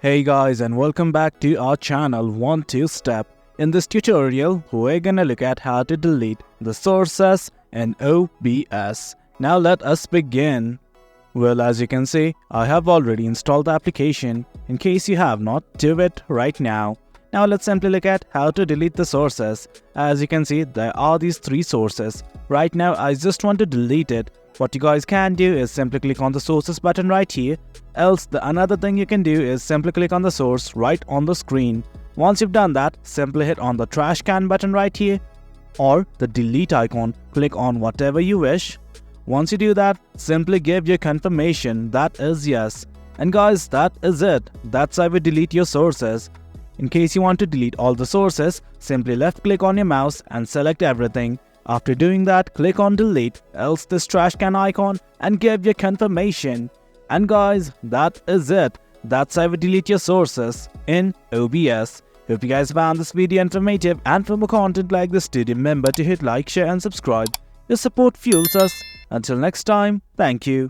Hey guys, and welcome back to our channel 1-2 Step. In this tutorial, we're gonna look at how to delete the sources in OBS. Now let us begin. Well, as you can see, I have already installed the application. In case you have not, do it right now. Now let's simply look at how to delete the sources. As you can see, there are these three sources. Right now, I just want to delete it. What you guys can do is simply click on the sources button right here. Else, the another thing you can do is simply click on the source right on the screen. Once you've done that, simply hit on the trash can button right here or the delete icon. Click on whatever you wish. Once you do that, simply give your confirmation that is yes. And guys, that is it. That's how we delete your sources. In case you want to delete all the sources, simply left click on your mouse and select everything. After doing that, click on delete, else this trash can icon and give your confirmation. And guys, that is it. That's how we delete your sources in OBS. Hope you guys found this video informative, and for more content like this, do remember to hit like, share and subscribe. Your support fuels us. Until next time, thank you.